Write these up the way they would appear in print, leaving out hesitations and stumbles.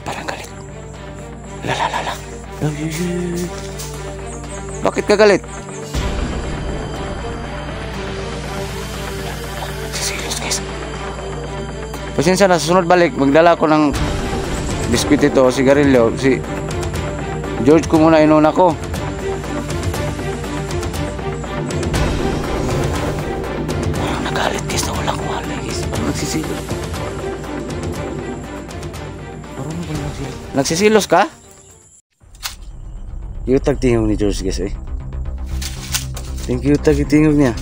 Parang galit. Lala. Bakit ka galit? Serious guys. Pasensya na, susunod balik. Magdala ko ng biskuit ito, sigarilyo. Si George ko muna inuna ko. Parang nagalit guys na walang wala guys. Parang nagsisilos. Nagsisilos ka? Yutag tingog ni George guys eh. Thank you yutag tingog niya.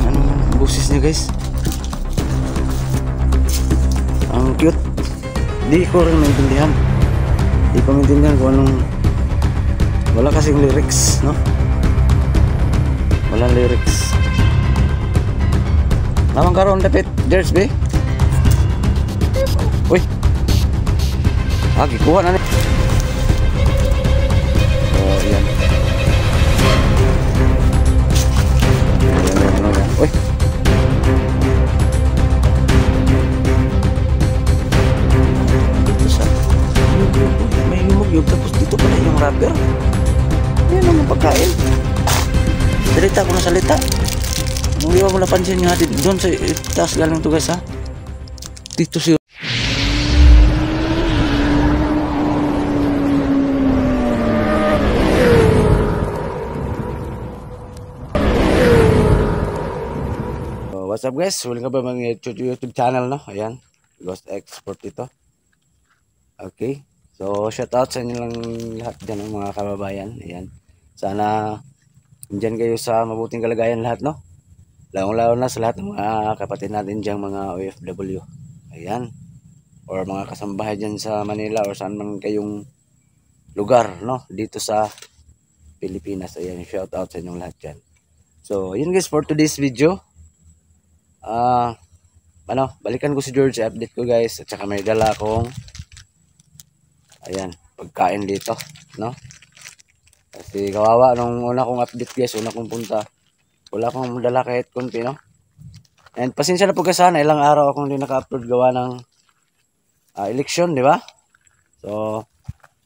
Anong boses niya guys? Ang cute. Di ko rin maintindihan. Di ko maintindihan kung anong. Wala kasing lyrics, no? Walang lyrics. Namang karoon dapat George be? Uy. Gikuha na ni. Oh, yan. Uy. Dito sa may yumugyog tapos dito pala yung rubber. Yan ang pagkain. Salita ko na salita. Hindi mo napansin nga doon sa taas galing to guys ha. Dito si what's up guys? Huling ka ba mga YouTube channel no? Ayan, Ghost Export ito. Okay. So shout out sa inyo lang lahat dyan ng mga kababayan. Ayan. Sana andyan kayo sa mabuting kalagayan lahat no? Lalong-lalo na sa lahat ng mga kapatid natin dyan mga OFW. Ayan. Or mga kasambahay dyan sa Manila or saan man kayong lugar no? Dito sa Pilipinas. Ayan, shout out sa inyong lahat dyan. So yun guys for today's video. Balikan ko si George, update ko guys, at saka may dala akong ayan, pagkain dito, no? Kasi kawawa nung una kong update guys, una kong punta, wala akong dala kahit konti, no? And pasensya na po kasi sana, ilang araw akong hindi naka-upload gawa ng election, di ba? So,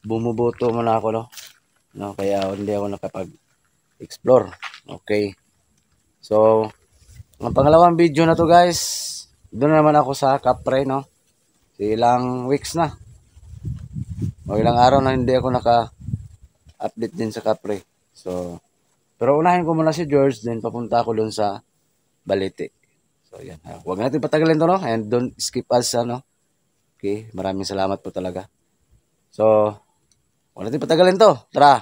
bumuboto muna ako, no? Kaya hindi ako nakapag-explore. Okay. So, ang pangalawang video na to guys, doon naman ako sa Capre no. Ilang weeks na. O ilang araw na hindi ako naka-update din sa Capre. So, pero unahin ko muna si George, then papunta ako doon sa Balete. So, yan. Huwag natin patagalin to no. And don't skip us no. Okay, maraming salamat po talaga. So, huwag natin patagalin to. Tara.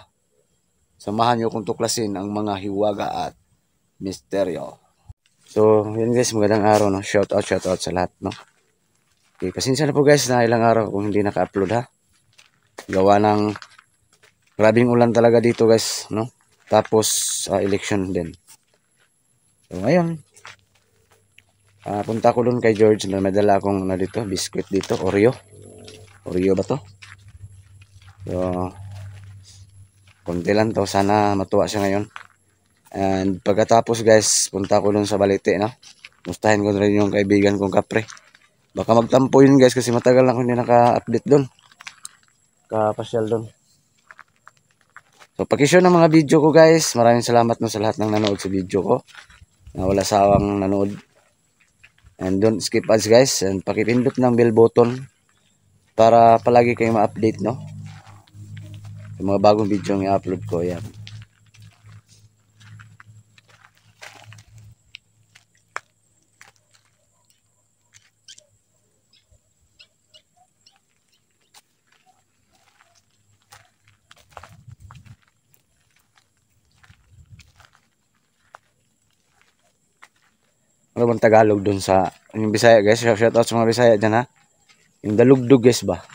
Samahan niyo kong tuklasin ang mga hiwaga at misteryo. So, yun guys, magandang araw, no? Shout out sa lahat, no? Okay, pasensya na po guys na ilang araw kung hindi naka-upload ha. Gawa ng grabing ulan talaga dito guys, no? Tapos, election din. So, ngayon, punta ko doon kay George na may dala akong dito, biscuit dito, Oreo. Oreo ba to? So, konti lang to, sana matuwa siya ngayon. And pagkatapos guys, punta ko dun sa Balete, no? Mustahin ko rin yung kaibigan kong Kapre. Baka magtampo yun guys kasi matagal na ako hindi naka-update dun. Kapasyal dun. So pakishare ng mga video ko guys. Maraming salamat no sa lahat ng nanood sa video ko. Na wala sawang nanood. And don't skip ads guys. And pakipindot ng bell button para palagi kayong ma-update no. Yung mga bagong video yung i-upload ko. Yan. Ano bang Tagalog dun sa yung Bisaya guys? Shout out sa mga Bisaya dyan ha. Yung dalugdog guys ba?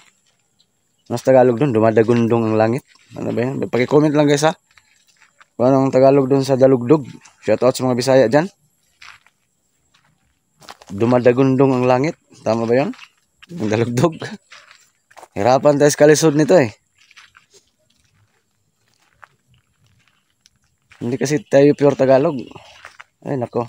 Mas Tagalog dun, dumadagundong ang langit. Ano ba yan? Paki-comment lang guys ha. Kung anong Tagalog dun sa dalugdog. Shout out sa mga Bisaya dyan. Dumadagundong ang langit. Tama ba yun? Yung dalugdog. Hirapan tayo sa kalisod nito eh. Hindi kasi tayo pure Tagalog. Ay nako.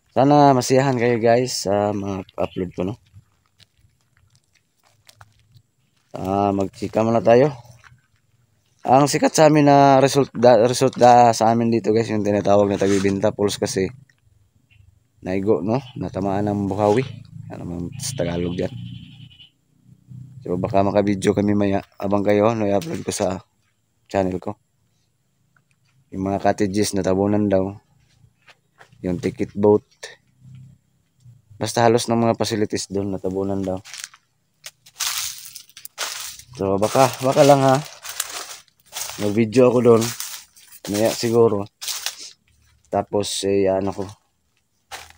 Sana masiyahan kayo guys sa mga upload ko, no. Magchika muna tayo. Ang sikat sa amin na result sa amin dito guys, yung tinatawag na tagbibinta pulse kasi naigo, no, natamaan ng buhawi. Ano man sa Tagalog yan. So baka maka-video kami maya abang kayo no, i-upload ko sa channel ko. Yung mga cottages na tabunan daw, yung ticket boat, basta halos ng mga facilities doon natabunan daw. So baka lang ha, mag-video ako doon maya siguro, tapos ano ko,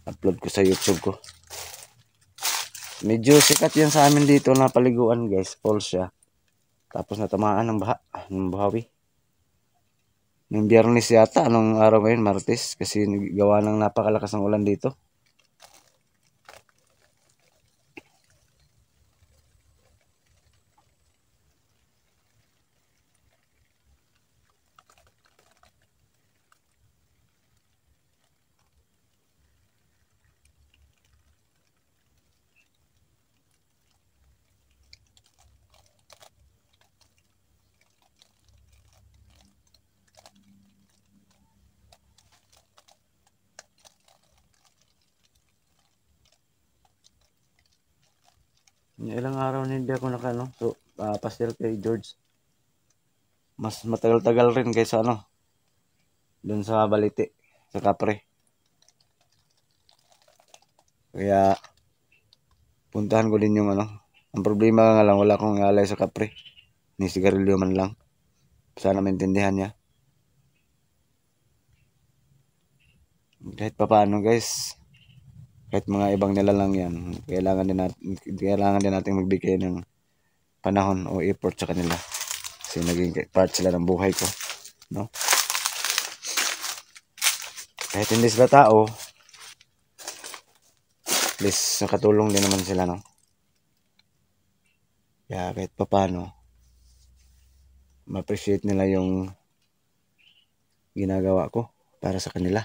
upload ko sa YouTube ko. Medyo sikat yan sa amin dito na paliguan guys, falls siya. Tapos natamaan ng baha, ng buhawi. Ng Biyernes yata, anong araw ngayon, Martes, kasi gawa ng napakalakas ng ulan dito. Ilang araw na hindi ako nakano, so pastel kay George. Mas matagal-tagal rin kaysa ano, doon sa Balite, sa Kapre. Kaya puntahan ko din yung ano. Ang problema nga lang, wala akong alay sa Kapre. Ni sigarilyo man lang. Sana maintindihan niya. Kahit pa paano guys, kahit mga ibang nila lang yan, kailangan din natin magbigay ng panahon o effort sa kanila. Kasi naging part sila ng buhay ko, no? Kahit hindi sila tao, at least nakatulong din naman sila, no? Kaya kahit pa paano, ma-appreciate nila yung ginagawa ko para sa kanila.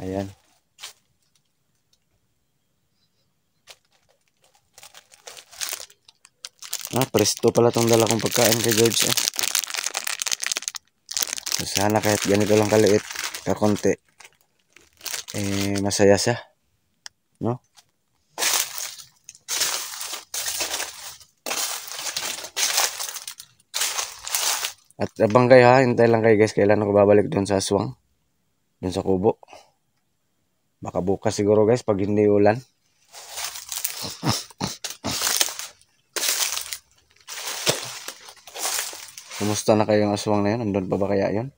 Ayan. Presto pala tong dala kong pagkain kay George. So, sana kahit ganito lang kaliit, kakonti, masaya siya, no? At abang kayo ha, hintay lang kayo guys, kailan ako babalik doon sa aswang, doon sa kubo. Baka bukas siguro guys, pag hindi ulan. Kumusta na kayong aswang na yun? Andun pa ba kaya yun?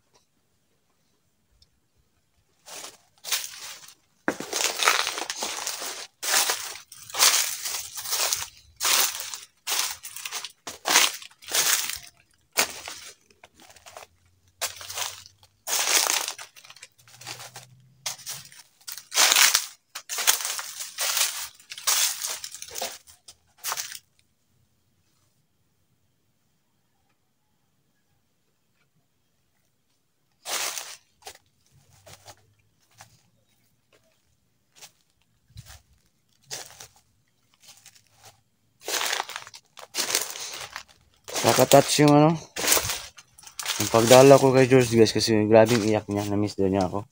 Nakatouch yung ano, yung pagdala ko kay George guys, kasi grabing iyak niya, na-miss daw niya ako.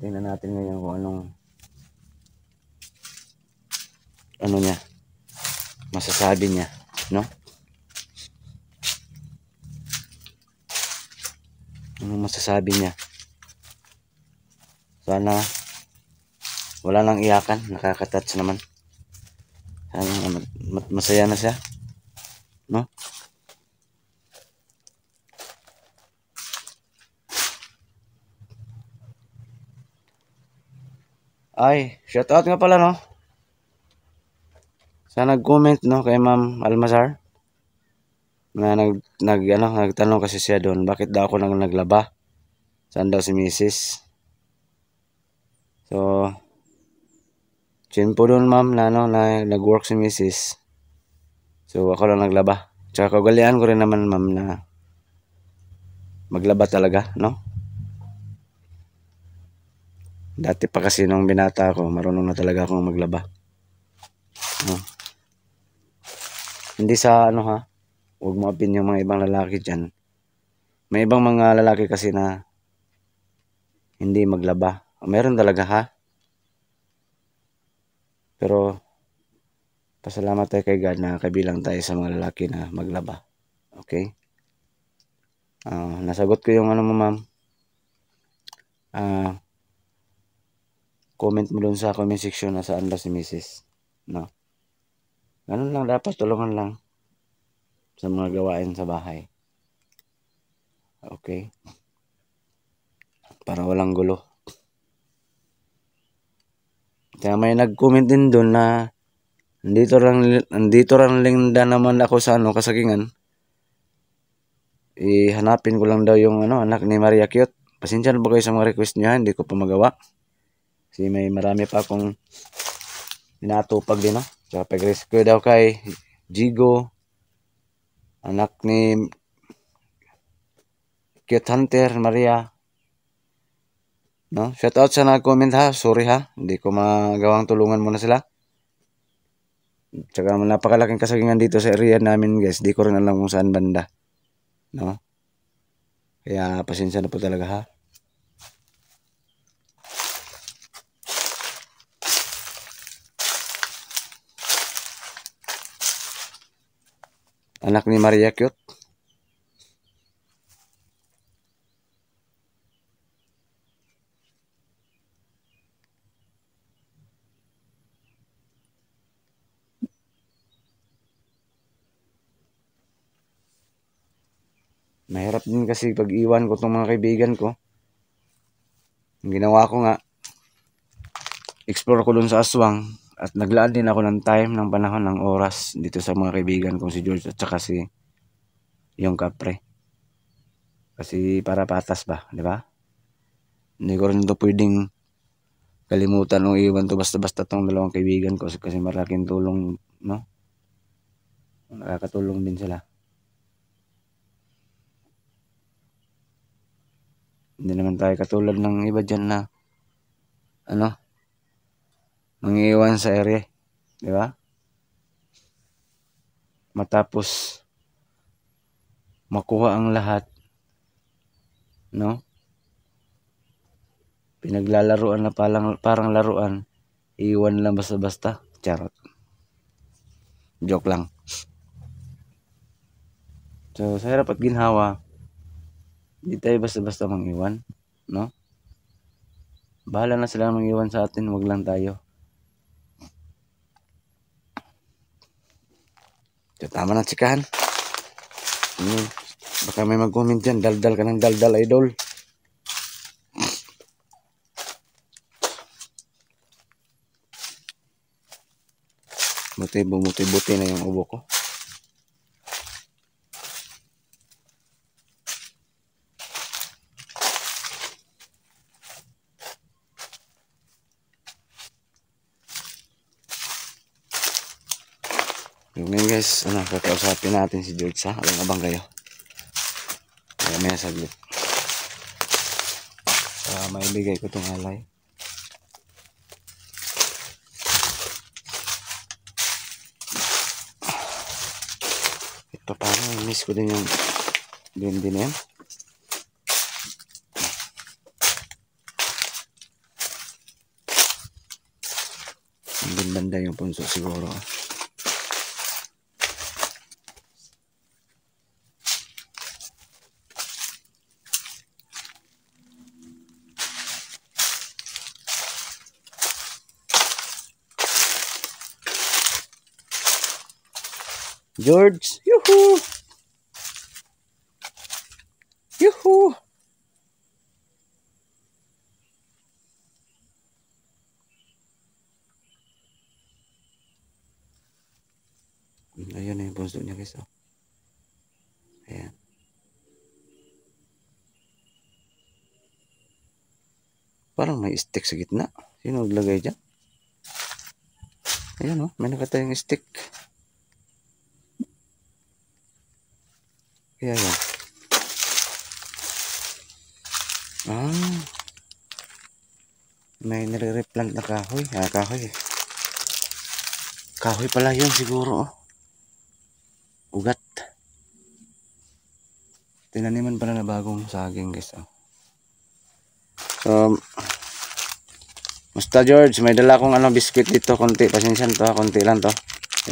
Tingnan natin ngayon kung ano niya, masasabi niya, no? Anong masasabi niya? Sana wala nang iyakan, nakakatouch naman. Sana masaya na siya, no? Ay, shout out nga pala, no? Sa nag-comment, no, kay Ma'am Almazar na nagtanong kasi siya doon, bakit daw ako naglaba? Saan daw si Mrs. So, po doon ma'am na ano, na nag-work si Mrs. So, ako lang naglaba. Tsaka kagalian ko rin naman ma'am na maglaba talaga, no? Dati pa kasi nung binata ako, marunong na talaga akong maglaba. No? Hindi sa ano ha, huwag mo apin yung mga ibang lalaki dyan. May ibang mga lalaki kasi na hindi maglaba. Meron talaga ha. Pero pasalamat tayo kay God na kabilang tayo sa mga lalaki na maglaba. Okay? Nasagot ko yung ano mo ma'am. Comment mo dun sa comment section na saan ba si Mrs. No? Ganun lang dapat, tulungan lang sa mga gawain sa bahay. Okay? Para walang gulo. Kaya may nag-comment din dun na andito lang linda naman ako sa ano, kasagingan. Hanapin ko lang daw yung ano, anak ni Maria Cute. Pasensya na po kayo sa mga request niya, hindi ko pa magawa. Kasi may marami pa akong inatupag din, no? Tsaka pag-rescue daw kay Jigo, anak ni Cute Hunter, Maria. No? Shout out sa nag-comment ha. Sorry ha. Hindi ko magawang tulungan muna sila. Tsaka napakalaking kasagingan dito sa area namin guys. Di ko rin alam kung saan banda. No? Kaya pasensya na po talaga ha. Anak ni Maria Cute. Mahirap din kasi pag iwan ko itong mga kaibigan ko. Ang ginawa ko nga, explore ko dun sa aswang. At naglaan din ako ng time, ng panahon, ng oras dito sa mga kaibigan kong si George at saka si yung kapre. Kasi para patas ba, di ba? Hindi ko rin ito pwedeng kalimutan o iwan to basta-basta tong dalawang kaibigan ko kasi malaking tulong, no? Nakakatulong din sila. Hindi naman tayo katulad ng iba dyan na ano, mangiiwan sa ere, di ba? Matapos makuha ang lahat, no? Pinaglalaruan na parang laruan, iwan lang basta-basta. Charot. Joke lang. So, sa hirap at ginhawa, hindi tayo basta-basta mangiwan, no? Bahala na sila mangiwan sa atin, wag lang tayo. So, tama na tsikahan. Baka may mag-comment dyan, daldal ka ng daldal, idol. Buti na yung ubo ko. Ngayon guys, kakausapin natin si George ha. Abang kayo. Kaya may saglit. Maibigay ko itong alay. Ito parang miss ko din yung dindi na yan. Ang banda yung punso siguro. George, yuhu! Yuhu! Ayun na yung punso niya guys. Oh. Ayan. Parang may stick sa gitna. Sino naglagay dyan? Ayan oh, may nakatayang stick. Kaya yan. May nire-replant na kahoy. Kahoy. Kahoy pala yun siguro. Oh. Ugat. Tinaniman pala na bagong saging guys. Oh. So, musta George, may dala akong biskuit dito, konti, pasensya to, konti lang to.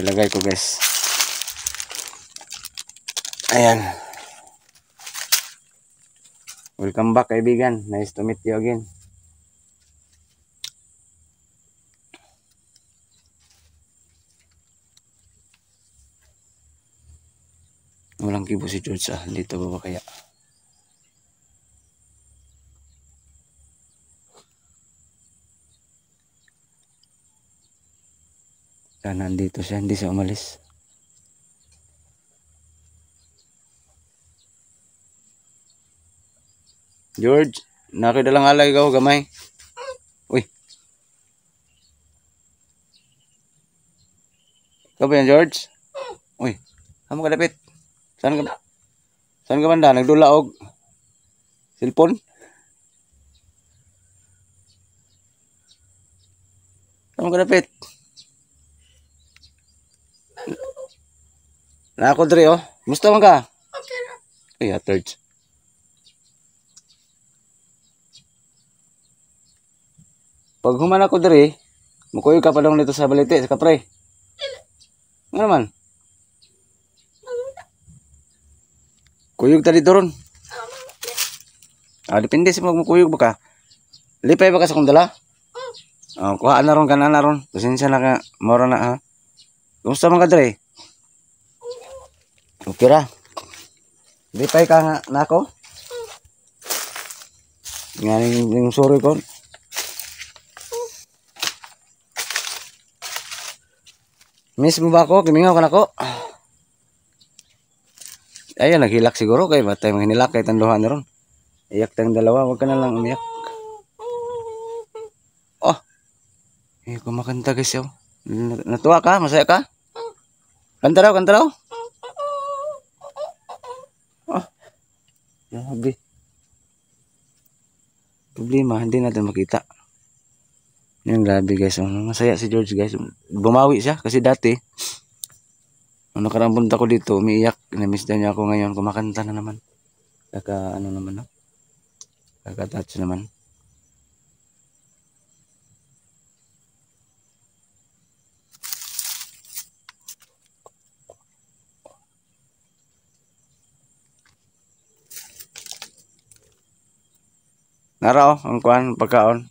Ilagay ko guys. Ayan. Welcome back kaibigan. Nice to meet you again. Walang kibo si George dito ba kaya? Sana nandito siya, hindi siya umalis. George, nakidalang alay ka gamay. Uy. Ikaw ba yan, George? Uy, amo ka dapit. Saan ka banda? Nagdula og cellphone? Amo ka dapit. Na ako dre oh. Musta man ka? Okay ra. Ay, George. Pag human ako dre, mukuy ka pa dong dito sa balite sa kapre. Ano naman? Kuyog tadi doron. Depende sa magmukuyog ba ka. Lipay ba ka sa kong dala? Kuhaan na ron ka na ron. Pasensya na ka. Mora na ha. Kumusta man ka dre? Okay ra. Lipay ka nga na ako? Nga yung sorry ko. Miss mo ba ako? Kimingaw ka na ako? Ayun, naghilak siguro kay batay mga hinilak kay tanduhan na ron. Iyak tayong dalawa, wag ka na lang umiyak. Oh, kumakanta guys yun. Natuwa ka? Masaya ka? Kanta raw, kanta raw. Oh, grabe. Problema, hindi natin makita. Yung grabe guys, masaya si George guys. Bumawi siya kasi dati, nung nakarang punta ko dito, umiiyak. Na-miss niya ako ngayon, kumakanta na naman. Ano naman, no? Kaka-touch naman. Nara ang kuan, pagkaon.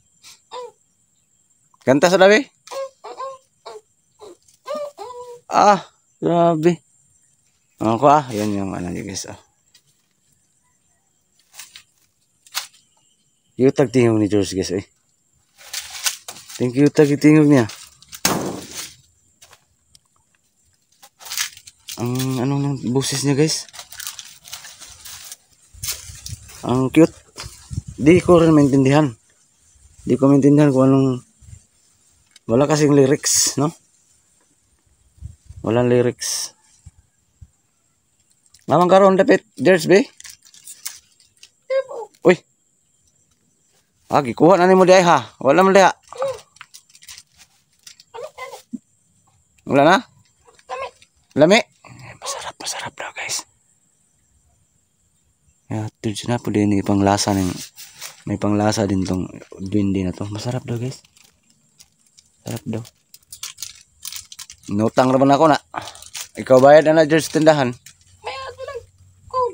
Kanta sa dabi? Grabe. Ako yan yung ano niya guys. Yung tagtingog ni George guys eh. Thank you tagtingog niya. Ang anong boses niya guys. Ang cute. Di ko rin maintindihan. Di ko maintindihan kung anong wala kasing lyrics, no? Walang lyrics. Mamang karon dapit, George be? Uy. Gikuha na nimo di ay ha. Wala man diha. Wala na? Lami. Masarap, masarap daw guys. George na po din panglasa ng may panglasa din tong bindi na to. Masarap daw guys. Sarap daw. Nutang naman ako na. Ikaw bayad na George tindahan. Bayad lang. Cool.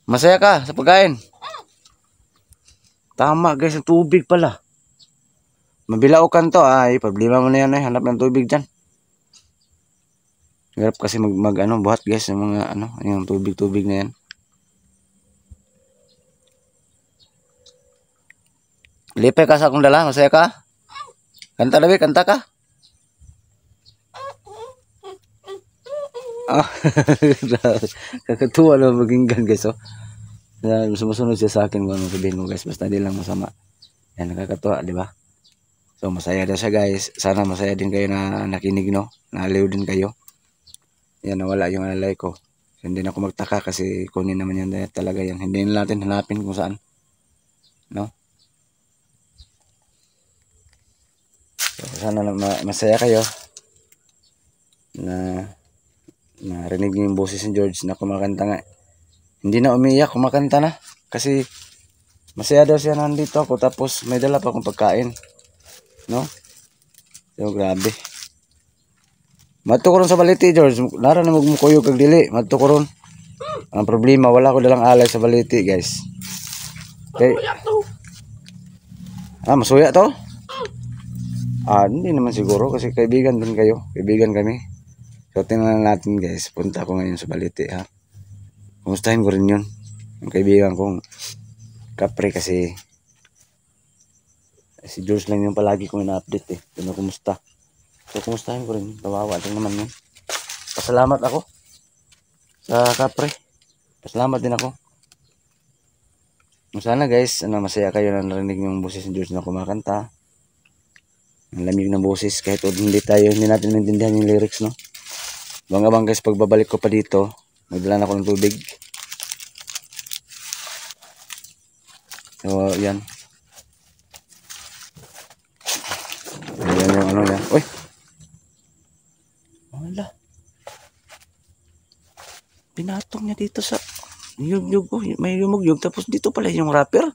Masaya ka sa pagkain. Tama guys, ang tubig pala. Mabilaukan to problema mo na yan hanap ng tubig dyan. Hirap kasi buhat guys ng mga yung tubig na yan. Lipay ka sa akong dala, masaya ka? Kanta dabi, kanta ka? Kakatuwa na maginggan guys sumusunod siya sa akin kung ano sabihin mo guys, basta di lang masama. Yan, nakakatuwa, di ba? So masaya na siya guys. Sana masaya din kayo na nakinig, no? Naaliw din kayo. Yan, nawala yung alay ko. So, hindi na ako magtaka kasi kunin naman yan talaga yan. Hindi na natin hanapin kung saan, no? sana masaya kayo na narinig niyo yung boses ni George na kumakanta nga. Hindi na umiyak, kumakanta na. Kasi masaya daw siya nandito ako tapos may dala pa akong pagkain. No? So grabe. Madto ko ron sa baliti, George. Lara na magmukuyog kag dili. Madto ko ron. Ang problema, wala ko dalang alay sa baliti, guys. Okay. Masuya to? Hindi naman siguro kasi kaibigan din kayo. Kaibigan kami. So tingnan natin, guys. Punta ako ngayon sa baliti, ha. Kumustahin ko rin yun. Ang kaibigan kong Kapre kasi si George lang yung palagi kong ina-update eh. Kung kumusta. So kumustahin ko rin. Kawawa din naman yun. Pasalamat ako sa Kapre. Pasalamat din ako. Sana guys, masaya kayo na narinig yung boses ni George na kumakanta. Ang lamig ng boses kahit hindi natin maintindihan yung lyrics, no? Abang guys, pagbabalik ko pa dito, magdala na ako ng tubig. So, yan. Ayan yung ano yan. Uy! Wala. Pinatong niya dito sa yug-yug. Oh, may yumugyug. Tapos dito pala yung wrapper.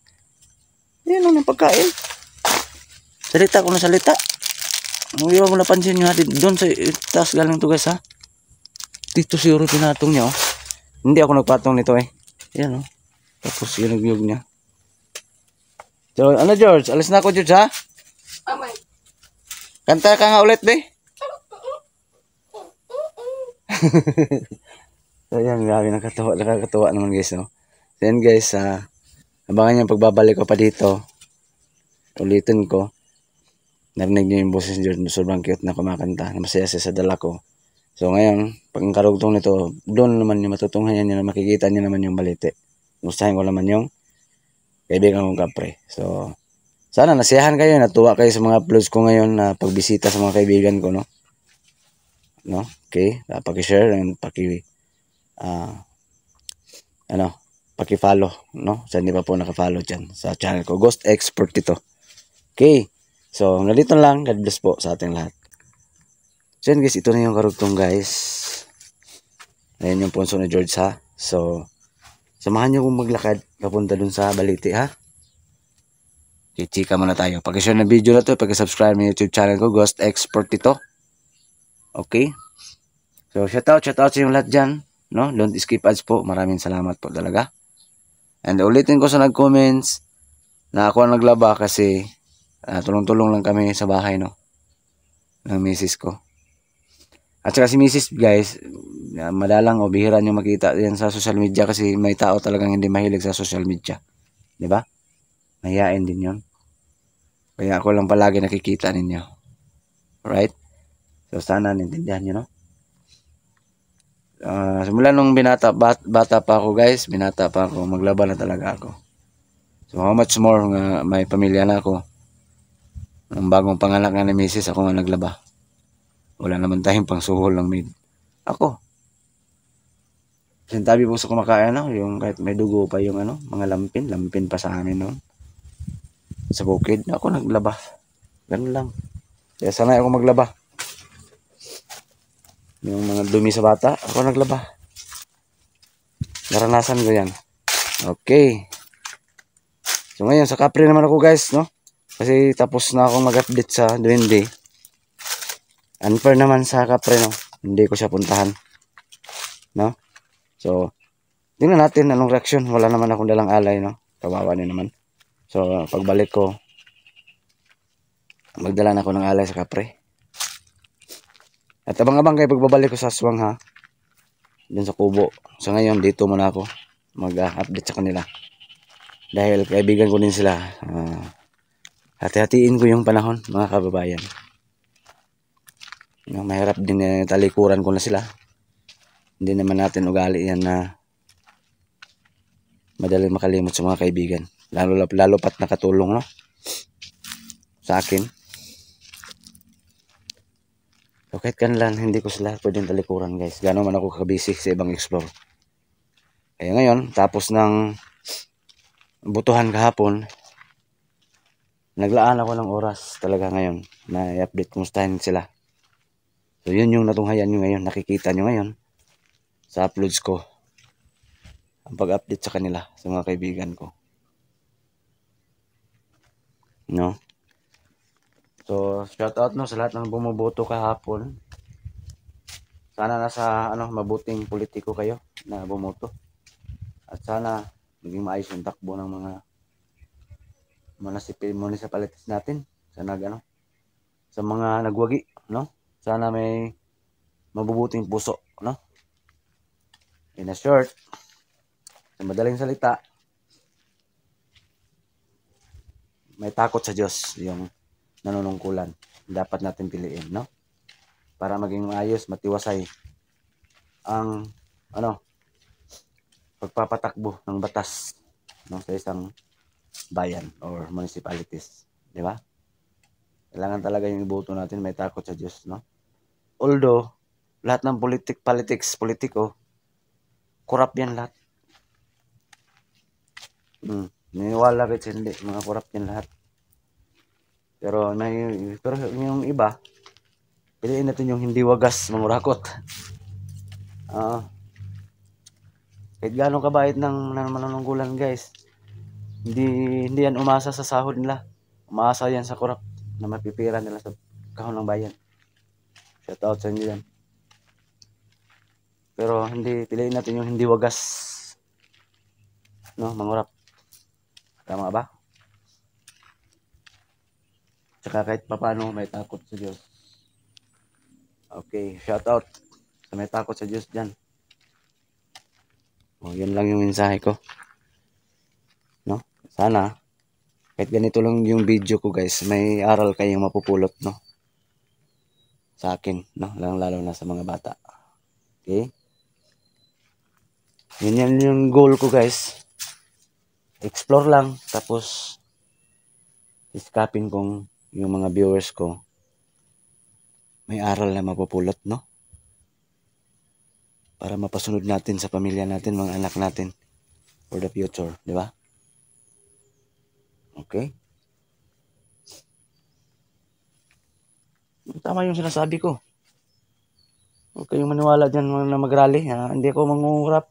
Ayan ang pagkain. Salita ko na salita. Ang iwan mo napansin nyo natin. Doon sa taas galing to guys ha. Dito siguro pinatong niya oh. Hindi ako nagpatong nito eh. Ayan oh. Tapos yug-yug niya. So, ano George? Alis na ako George ha? Amay. Kanta ka nga ulit be? So yan, grabe nakakatuwa naman guys no? So yan guys, abangan yung pagbabalik ko pa dito. Ulitin ko. Narinig nyo yung boses ni George, sobrang cute na kumakanta. Masaya siya sa dala ko. So ngayon, pag karugtong nito, doon naman yung matutunghayan nyo na makikita nyo naman yung balite. Gustahin ko naman yung kaibigan kong Kapre. So, sana nasiyahan kayo, natuwa kayo sa mga uploads ko ngayon na pagbisita sa mga kaibigan ko, no? No? Okay? Paki-share and paki-follow, no? Sa hindi pa po naka-follow dyan sa channel ko. Ghost Expert ito. Okay? So, nandito lang. God bless po sa ating lahat. So, yun guys, ito na yung karugtong guys. Ayan yung punso ni George ha. So, samahan nyo kong maglakad papunta dun sa baliti ha. Okay, chika muna tayo. Pag-share na video na to, pag-subscribe ng YouTube channel ko, Ghost Expert ito. Okay? So, shoutout sa yung lahat dyan. No? Don't skip ads po. Maraming salamat po talaga. And ulitin ko sa nag-comments na ako ang naglaba kasi tulong-tulong lang kami sa bahay, no? Ng misis ko. At saka si misis, guys, madalang o bihira nyo makita yan sa social media kasi may tao talagang hindi mahilig sa social media. Diba? Mahihain din yun. Kaya ako lang palagi nakikita ninyo. Alright? So sana nintindihan nyo, no? Simula nung bata pa ako guys, binata pa ako, maglaban na talaga ako. So how much more nga may pamilya na ako. Ang bagong panganak nga ni misis, ako nga naglaba. Wala naman tayong pang suhol ng maid. Ako. Sintabi po sa kumakain yung kahit may dugo pa yung mga lampin pa sa amin noon. Sa bukid, ako naglaba. Ganun lang. Kaya sanay ako maglaba. Yung mga dumi sa bata, ako naglaba. Naranasan ko yan. Okay. So ngayon, sa Kapre naman ako guys, no? Kasi tapos na akong mag-update sa Duwende. Unfair naman sa Kapre, no? Hindi ko siya puntahan. No? So, tingnan natin anong reaction. Wala naman akong dalang alay, no? Kawawa niya naman. So, pagbalik ko, magdala na ako ng alay sa Kapre. At abang-abang kayo pagbabalik ko sa aswang, ha? Dun sa kubo. So, ngayon, dito muna ako mag-update sa kanila. Dahil kaibigan ko din sila. Hati-hatiin ko yung panahon, mga kababayan. Mahirap din talikuran ko na sila. Hindi naman natin ugali yan na madaling makalimot sa mga kaibigan. Lalo pat nakatulong, no? Sa akin. So kahit kanlan, hindi ko sila pwedeng talikuran guys. Gano'n man ako kabisi sa ibang explore. Kaya ngayon, tapos ng butuhan kahapon, naglaan ako ng oras talaga ngayon na i-update kumustahin sila. So yun yung natunghayan nyo ngayon, nakikita nyo ngayon sa uploads ko. Ang pag-update sa kanila, sa mga kaibigan ko. No? So, shout out no sa lahat ng bumuboto kahapon. Sana nasa mabuting politiko kayo na bumoto. At sana maging maayos yung takbo ng mga municipalities natin sa sa mga nagwagi, no? Sana may mabubuting puso, no? In a short, sa madaling salita, may takot sa Diyos yung nanunungkulan. Dapat natin piliin, no? Para maging maayos, matiwasay ang pagpapatakbo ng batas, no, sa isang bayan or municipalities, di ba? Kailangan talaga yung iboto natin may takot sa Diyos, no? Although lahat ng politiko, corrupt yan lahat. Niniwala kahit hindi, mga corrupt yan lahat. Pero yung iba, piliin natin yung hindi wagas, mangurakot. Kahit gano'ng kabait ng manunungkulan, guys, hindi yan umasa sa sahod nila. Umasa yan sa corrupt na mapipira nila sa kahon ng bayan. Shout out sa inyo yan. Pero piliin natin yung hindi wagas, no, mangurap. Tama ba? Tsaka kahit papano may takot sa Diyos. Okay, shout out sa may takot sa Diyos dyan. Yan lang yung mensahe ko, no? Sana kahit ganito lang yung video ko, guys, may aral kayong mapupulot, no? Sa akin, no? Lalo na sa mga bata. Okay? Yan yung goal ko, guys. Explore lang, tapos iskapin kong yung mga viewers ko may aral na mapupulot, no? Para mapasunod natin sa pamilya natin, mga anak natin for the future, di ba? Okay? Tama yung sinasabi ko. Huwag kayong maniwala dyan na mag-rally. Hindi ako mangungurap.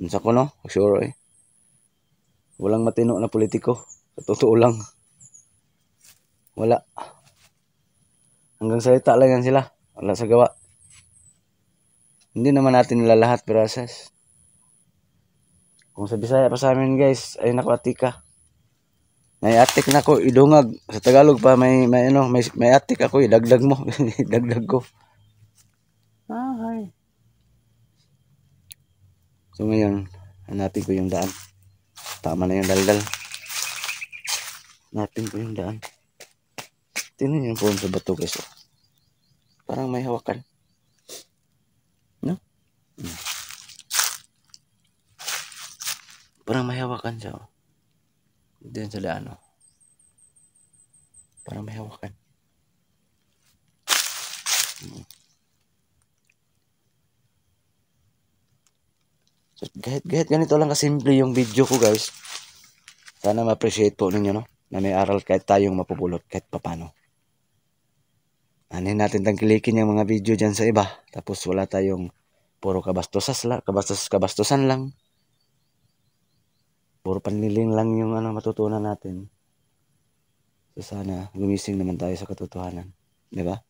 Minsan ko, no? Sure, eh. Walang matino na politiko. Sa totoo lang. Wala. Hanggang salita lang yan sila. Wala sa gawa. Hindi naman natin nila lahat, pero asas. Kung sa Bisaya pa sa amin, guys, ay naku, ka. May atik na ko, idungag. Sa Tagalog pa, may atik ako, idagdag mo. Idagdag ko. Hi. So ngayon, hanapin ko yung daan. Tama na yung daldal. Hanapin ko yung daan. Tingnan yung phone sa bato, guys. Parang may hawakan. No? Parang may hawakan siya. Diyan sa daan, oh. Parang may hawakan. So, kahit ganito lang kasimple yung video ko, guys. Sana ma-appreciate po ninyo, no? Na may aral kahit tayong mapupulot kahit papano. Anin natin tangkilikin yung mga video dyan sa iba. Tapos wala tayong puro kabastusan lang. Puro panliling lang yung matutunan natin. So sana gumising naman tayo sa katotohanan. Di ba?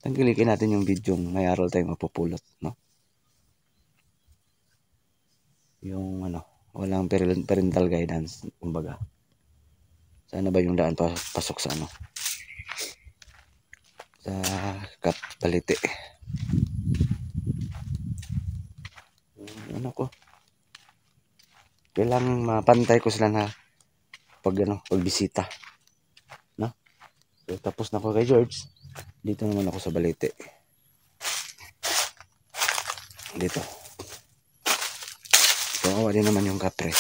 Tangkilikin natin yung video may aral tayong mapupulot, no? Yung walang parental guidance, kumbaga. Sana ba yung daan pasok sa sa Kapalite. Ko. Kailangan mapantay ko sila na pagbisita. No? So, tapos na ako kay George. Dito naman ako sa Balite. Dito. Kawawa din naman yung kapre.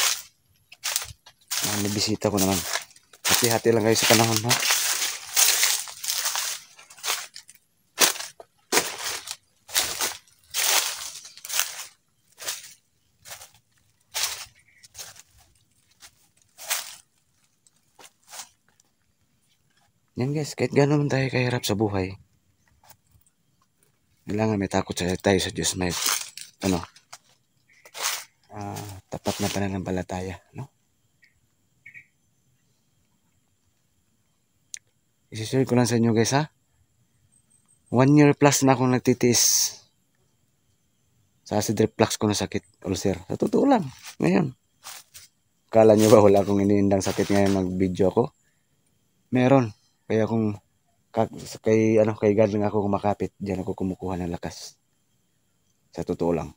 Nabisita ko naman. Hati-hati lang kayo sa panahon, ha? Yan guys, kahit gano'n man tayo kahirap sa buhay, kailangan may takot tayo sa Diyos. May, ano, tapat na pananampalataya, no? Isishare ko lang sa inyo guys ha. 1 year plus na akong nagtitiis sa acid reflux ko na sakit, ulcer. Sa totoo lang, ngayon. Kala nyo ba wala akong iniindang sakit ngayon mag-video ako? Meron. Kaya kung kay God lang ako kumakapit, diyan ako kumukuha ng lakas. Sa totoo lang.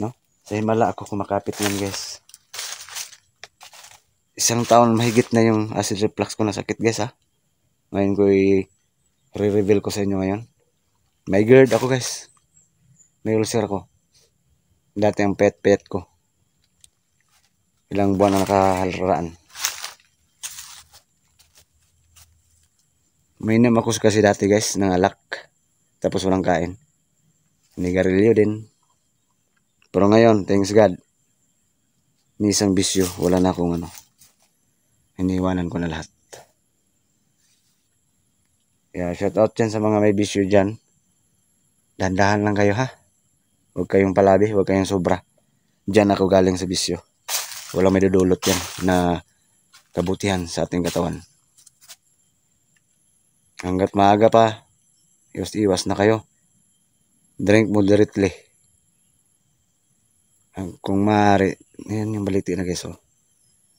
No? Sa Himala ako kumakapit ngayon guys. 1 taon mahigit na yung acid reflux ko na sakit guys ha. Ngayon ko i-reveal ko sa inyo ngayon. May GERD ako guys. May ulcer ko. Dati ang pet ko. Ilang buwan na nakaharaan. Mainom ako kasi dati guys ng alak. Tapos walang kain. Nigarilyo din. Pero ngayon, thanks God. Ni isang bisyo, wala na akong ano. Iniwanan ko na lahat. Kaya shout out dyan sa mga may bisyo dyan. Dahan-dahan lang kayo ha. Huwag kayong palabi, huwag kayong sobra. Diyan ako galing sa bisyo. Walang may dudulot yan na kabutihan sa ating katawan. Hanggat maaga pa, iwas-iwas na kayo. Drink moderately. Kung maaari, yan yung baliti na guys. Oh.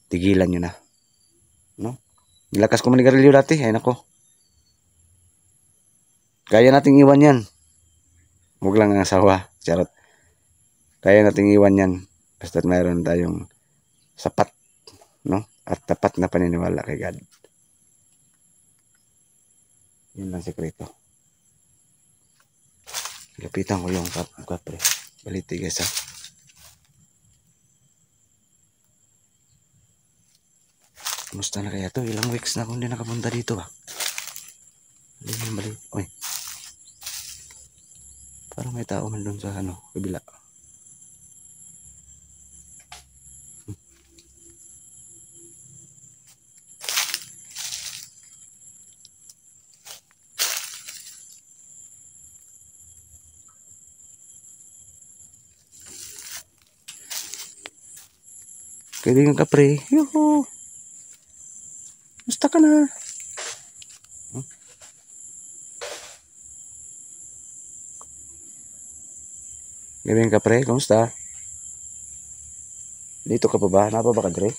Tigilan nyo na. No? Nilakas ko manigarilyo dati. Ay nako. Kaya nating iwan yan. Huwag lang ang asawa. Charot. Kaya nating iwan yan. Basta't mayroon tayong sapat. No? At tapat na paniniwala kay God. Yun lang sekreto. Lapitan ko yung kapre. Baliti guys ha. Kumusta na kaya to? Ilang weeks na akong hindi nakapunta dito ba? Balik. Oy. Parang may tao man doon sa ano, kabila. Kaibigan ka pre. Yuhu. Kumusta ka na? Kaibigan ka pre, kumusta? Dito ka pa ba? Napa ba ka dre?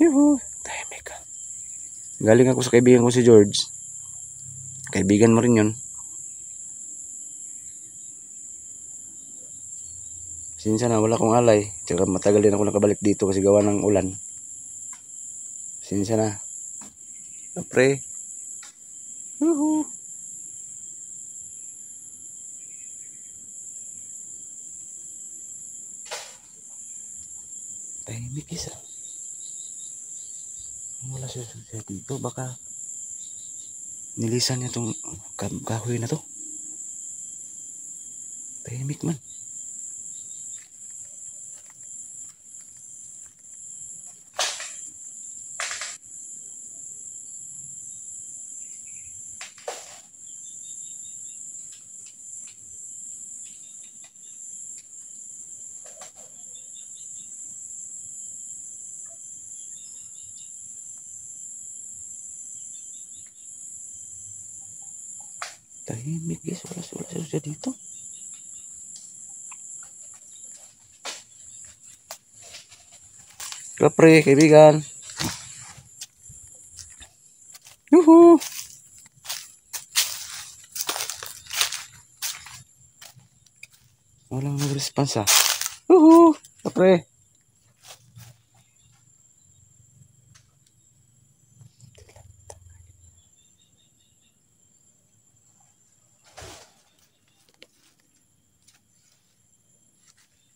Yuhu. Tahimik ka. Galing ako sa kaibigan ko si George. Kaibigan mo rin yun. Sinsa na, wala akong alay. Tsaka matagal din ako nakabalik dito kasi gawa ng ulan. Sinsa na. Pre. Yuhu. Tahimik isa. Wala siya dito. Baka nilisan niya itong kahoy na to. Tahimik man. Tahimik guys. Wala siya dito. Kapre, kaibigan. Yuhu. Walang nag-response ah. Yuhu. Kapre.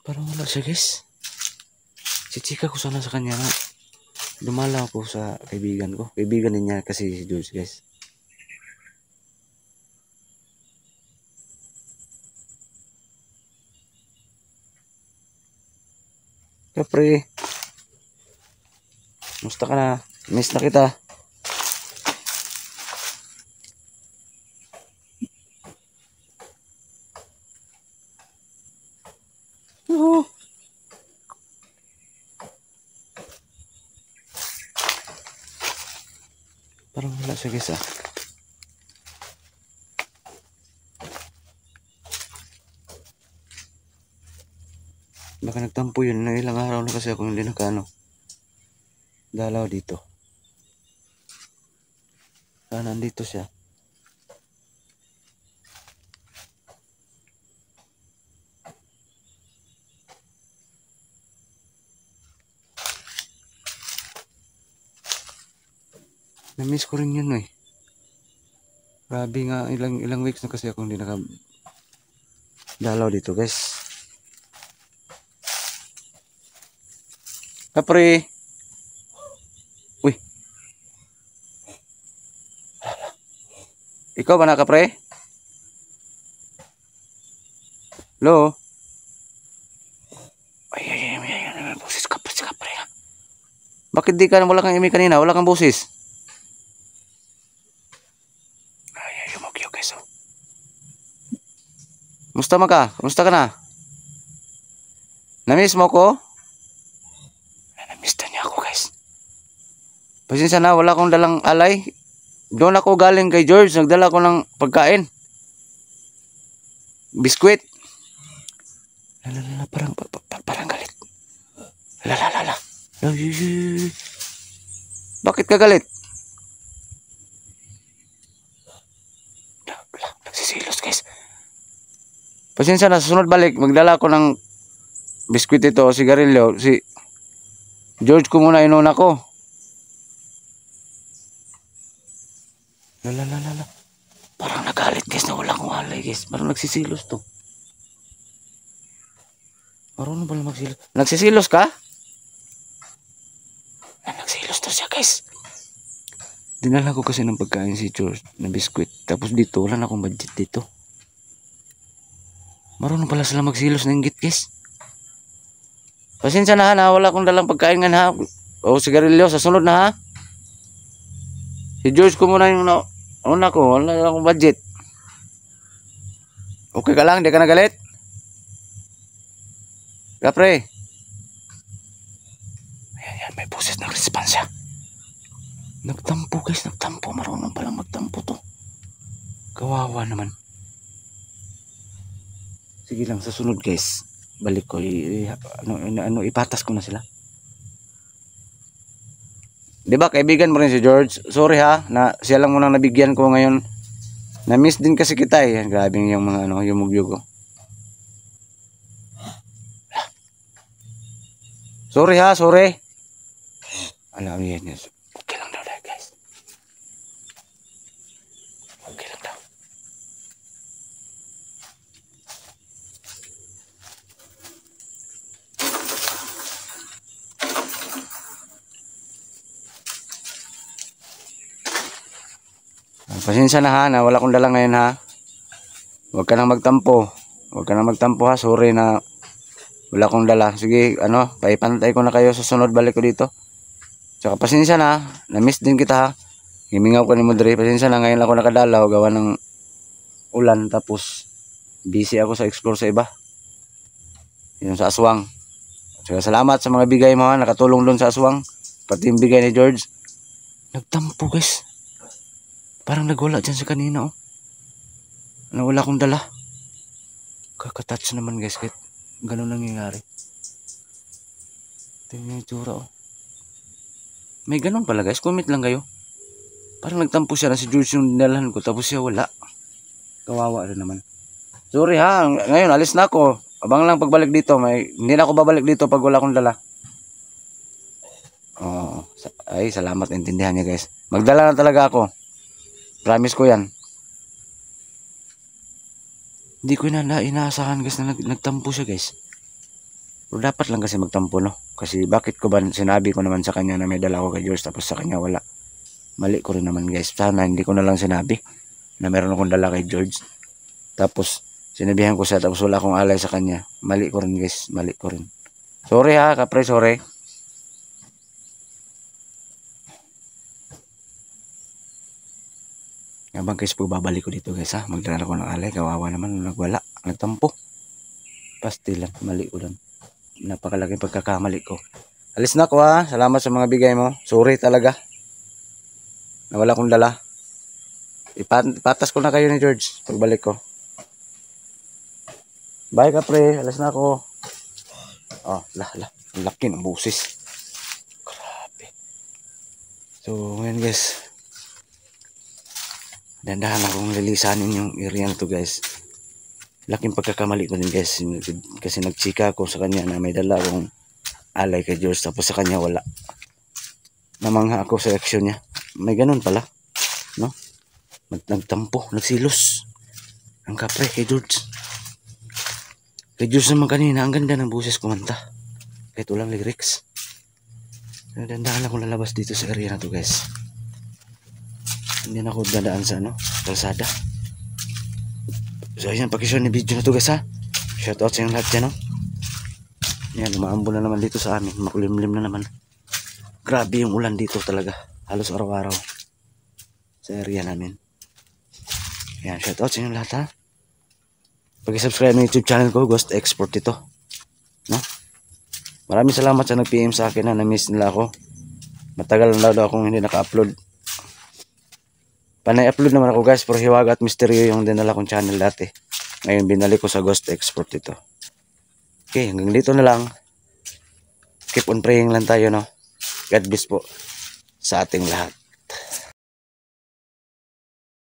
Parang wala siya guys. Chichika ko sana sa kanya na dumalaw ako sa kaibigan ko. Kaibigan din niya kasi si Jules guys. Kapre. Musta ka na? Miss na kita. Oo. Parang wala siya guys ah. Baka nagtampo yun. Ilang araw na kasi ako hindi nakano. Dalaw dito. Nandito siya. Na-miss ko rin yun eh. Grabe nga, ilang weeks na kasi ako hindi dalaw dito guys. Kapre. Uy. Ikaw ba na kapre? Hello? Ay. Busis ka pre. Bakit di ka wala kang imi kanina? Wala kang busis? Yumog guys oh. Musta ka? Musta ka na? Na-miss mo ko? Na-miss na niya ako guys. Pasensya na, wala akong dalang alay. Doon ako galing kay George, nagdala ko ng pagkain. Biskwit. Parang galit. Lala. Bakit ka galit? Nagsisilos guys. Pasensya na, susunod balik, magdala ko ng biskwit ito o sigarilyo. Si George ko muna inuna ko. Lala. Parang nagalit guys na wala akong alay guys. Parang nagsisilos to. Marunong pala magsilos. Nagsisilos ka? Nagsilos to siya guys. Dinala ko kasi ng pagkain si George na biskwit. Tapos dito, wala na akong budget dito. Marunong pala sila magsilos na inggit guys. Pasensya na ha, wala akong dalang pagkain nga ha. O sigarilyo, sa sunod na ha. Si George ko muna yung una ko, wala akong budget. Okay ka lang, di ka nagalit? Kapre. Ayan, may boses na respansya. Nagtampo guys, marunong palang magtampo to. Kawawa naman. Sige lang, sa sunod guys. Balik ko, ipatas ko na sila. Diba, kaibigan mo rin si George? Sorry ha, na siya lang muna nabigyan ko ngayon. Na-miss din kasi kita eh. Grabe yung mga yumugyug ko. Sorry ha, sorry. Alam yan. Okay lang daw guys. Okay lang daw. Pasensya na ha, na wala akong dala ngayon ha. Huwag ka nang magtampo. Ha, sorry na wala akong dala. Sige, paipantay ko na kayo sa sunod balik ko dito. Tsaka pasensya na, na-miss din kita ha. Himingaw ko ni Mudre, pasensya na ngayon ako nakadalaw, gawa ng ulan. Tapos, busy ako sa explore sa iba. Yun sa aswang. Tsaka salamat sa mga bigay mo ha, nakatulong doon sa aswang. Pati yung bigay ni George. Nagtampo guys. Parang nagwala dyan sa kanina oh. Wala akong dala. Kakatouch naman guys, kahit ganun nangyayari. Tingnan yung tsura oh. May ganun pala guys, comment lang kayo. Parang nagtampo siya na si George yung dinalahan ko, tapos siya wala. Kawawa rin naman. Sorry ha, ngayon alis na ako. Abang lang pagbalik dito, hindi na ako babalik dito pag wala akong dala. Oh, ay salamat, intindihan niya guys. Magdala na talaga ako. Promise ko yan. Hindi ko inaasahan guys na nagtampo siya guys. Pero dapat lang kasi magtampo no. Kasi bakit ko ba sinabi ko naman sa kanya na may dala ko kay George tapos sa kanya wala. Mali ko rin naman guys. Sana hindi ko na lang sinabi na meron akong dala kay George. Tapos sinabihan ko siya tapos wala akong alay sa kanya. Mali ko rin guys. Mali ko rin. Sorry ha kapre, sorry. abang guys pagbabalik ko dito guys ha. Magdala ko ng alay. Kawawa naman nagwala. Nagtampo. Pastilan. Mali ko lang. Napakalaking pagkakamali ko. Alis na ko ha. Salamat sa mga bigay mo. Sorry talaga. Nawala kong dala. Ipatas ko na kayo ni George. Pagbalik ko. Bye ka pre. Alis na ako. Oh, ang laki ng busis. Grabe. So, ngayon guys. Dandahan akong lilisanin yung area na to guys. Laking pagkakamali ko din guys. Kasi nagchika ako sa kanya na may dala akong alay kay George. Tapos sa kanya wala. Namangha ako sa action niya. May ganun pala. No? Nagtampo. Nagsilos. Ang kapre kay George. Kay George naman kanina. Ang ganda ng boses kumanta. Kahit walang lyrics. Dandahan akong lalabas dito sa area na to guys. Hindi na ako dadaan sa kalsada. So ayan, pakishare ni video na to guys ha. Shoutout sa inyong lahat dyan no. Yan, umaambon na naman dito sa amin. Makulimlim na naman. Grabe yung ulan dito talaga. Halos araw-araw. Sa area namin. Yan, shoutout sa inyong lahat ha. Pag-subscribe ng YouTube channel ko, Ghost Export ito. No? Maraming salamat sa nag-PM sa akin na na-miss nila ako. Matagal na daw akong hindi naka-upload. Panay-upload naman ako guys, pero Hiwaga at Misteryo yung dinala kong channel dati. Ngayon binalik ko sa Ghost Export ito. Okay, hanggang dito na lang. Keep on praying lang tayo no. God bless po sa ating lahat.